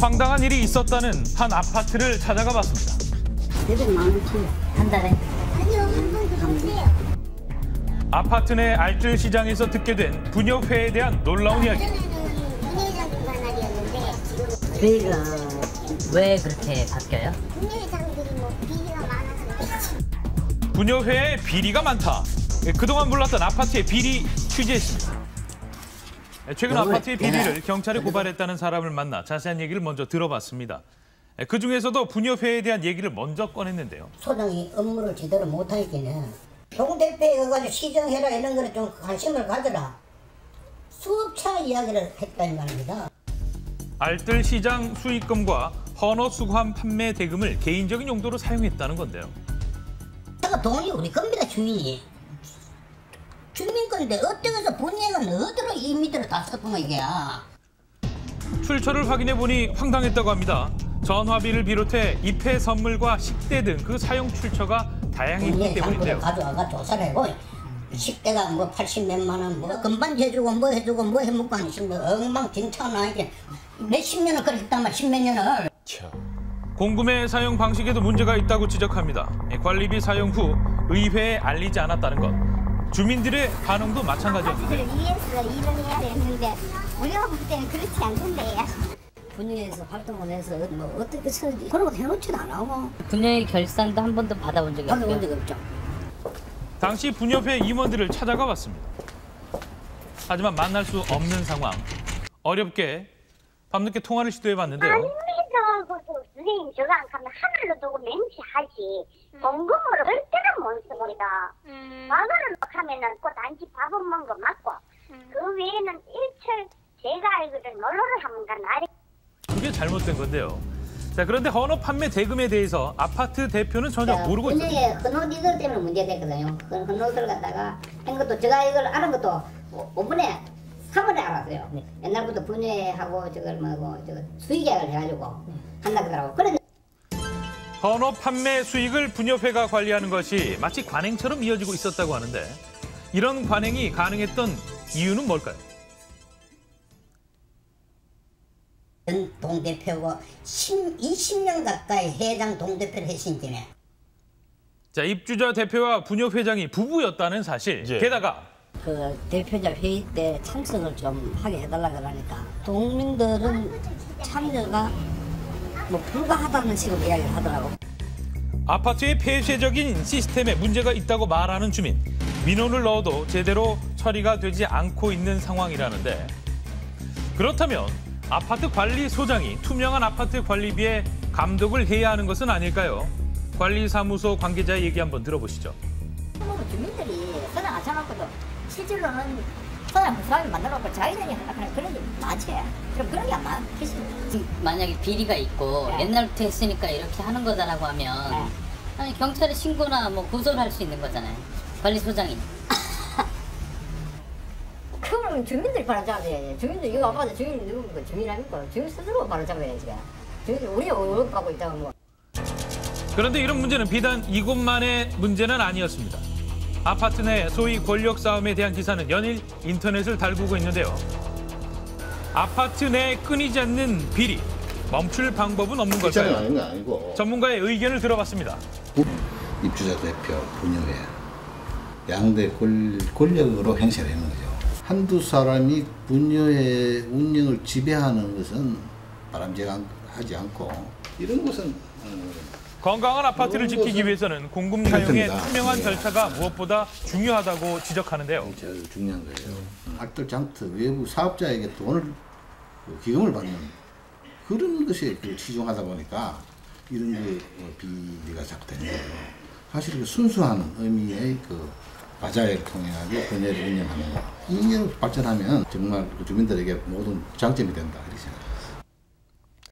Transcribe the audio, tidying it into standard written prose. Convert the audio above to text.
황당한 일이 있었다는 한 아파트를 찾아가 봤습니다. 400만 원치 한 달에. 아니요, 한 번도 없어요. 아파트 내 알뜰시장에서 듣게 된 부녀회에 대한 놀라운 이야기. 그전에는 분회장 관할이었는데 저희가 왜 그렇게 바뀌어요? 분회장들이 뭐 비리가 많아서 부녀회에 비리가 많다. 그동안 몰랐던 아파트의 비리 취재했습니다. 최근 아파트의 비리를 경찰에 고발했다는 사람을 만나 자세한 얘기를 먼저 들어봤습니다. 그중에서도 부녀회에 대한 얘기를 먼저 꺼냈는데요. 소장이 업무를 제대로 못하겠네. 동대표에 가서 시정해라 이런 거에 좀 관심을 가져라. 수업차 이야기를 했다는 말입니다. 알뜰시장 수익금과 헌어 수거함 판매 대금을 개인적인 용도로 사용했다는 건데요. 제가 돈이 우리 겁니다, 주민이. 주민 건데 어떻게서 분야가 어디로 이 밑으로 다 썼구나 이게. 출처를 확인해 보니 황당했다고 합니다. 전화비를 비롯해 입회 선물과 식대 등 그 사용 출처가 다양했기 때문인데요. 가져와가 조사를 해고 식대가 뭐 80몇만 원, 뭐 금반 해주고 뭐 해주고 뭐 해먹고 하는 식으로 엉망진창나 이게 몇십 년을 그렇게 했단 말, 십몇 년을. 공금의 사용 방식에도 문제가 있다고 지적합니다. 관리비 사용 후 의회에 알리지 않았다는 것. 주민들의 반응도 마찬가지였는데. 위해서 일을 해야 되는데 우리가 볼 때는 그렇지 않던데. 분야에서 활동을 해서 뭐 어떻게 쓰는지 그런 거 해놓지도 않아. 분야의 결산도 한 번도 받아본 적이 없어요. 받아본 적 없죠. 당시 분협회 임원들을 찾아가 봤습니다. 하지만 만날 수 없는 상황. 어렵게 밤늦게 통화를 시도해봤는데요. 아니 선생님 저거 안 가면 하늘로 두고 맹세하지. 공금으로 절대로 못 씁니다. 만원을 막 하면은 꼭 단지 밥은 먹은 거 맞고 그 외에는 일철 제가 알기로는 놀러를 한번 간 날이. 그게 잘못된 건데요. 자, 그런데 헌어 판매 대금에 대해서 아파트 대표는 전혀 모르고 있었어요. 분야에 헌옷 이것 때문에 문제됐거든요. 그 헌옷을 갖다가 한 것도 제가 이걸 아는 것도 5분에 3분에 알았어요. 네. 옛날부터 분야하고 저걸 뭐고 저 수의계약을 해가지고 한다 그러더라고. 그런데 헌어 판매 수익을 분협회가 관리하는 것이 마치 관행처럼 이어지고 있었다고 하는데 이런 관행이 가능했던 이유는 뭘까요? 전 동대표고 20년 가까이 회장 동대표를 했으니까. 자, 입주자 대표와 분협회장이 부부였다는 사실. 게다가 그 대표자 회의 때 참석을 좀 하게 해달라 그러니까 동민들은 참여가 뭐 불가하다는 식으로 이야기를 하더라고. 아파트의 폐쇄적인 시스템에 문제가 있다고 말하는 주민. 민원을 넣어도 제대로 처리가 되지 않고 있는 상황이라는데 그렇다면 아파트 관리소장이 투명한 아파트 관리비에 감독을 해야 하는 것은 아닐까요? 관리사무소 관계자의 얘기 한번 들어보시죠. 주민들이 서장 안 쳐놓고도 실제로는 서장 그 사람이 만들어놓고 자기들이 하는 그런 게 많지. 그럼 그런 게 안 많겠지. 만약에 비리가 있고 네. 옛날부터 했으니까 이렇게 하는 거다라고 하면 네. 아니 경찰에 신고나 뭐 고소를 할 수 있는 거잖아요. 관리소장이. 그러면 주민들이 바로 잡아야지. 주민들 이거 아빠도 주민 누구 주민 아닙니까? 주민 스스로 바로 잡아야지. 주민들 우리 어렵다고 있다고 뭐. 그런데 이런 문제는 비단 이곳만의 문제는 아니었습니다. 아파트 내 소위 권력 싸움에 대한 기사는 연일 인터넷을 달구고 있는데요. 아파트 내 끊이지 않는 비리, 멈출 방법은 없는 입장이 걸까요? 아닌 거 아니고 전문가의 의견을 들어봤습니다. 입주자 대표, 분녀회 양대 권력으로 행세를 하는 거죠. 한두 사람이 분녀회 운영을 지배하는 것은 바람직하지 않고 이런 것은 건강한 아파트를 지키기 위해서는 공금 사용의 그렇습니다. 투명한 네. 절차가 무엇보다 중요하다고 지적하는데요. 제일 중요한 거예요. 알뜰장터 외부 사업자에게 돈을 기금을 받는 그런 것이 치중하다 보니까 이런 게 비리가 자꾸 되는 거예요. 사실 그 순수한 의미의 그 바자회를 통해 가지고 분야를 운영하는 거. 이게 발전하면 정말 그 주민들에게 모든 장점이 된다 이렇게 생각합니다.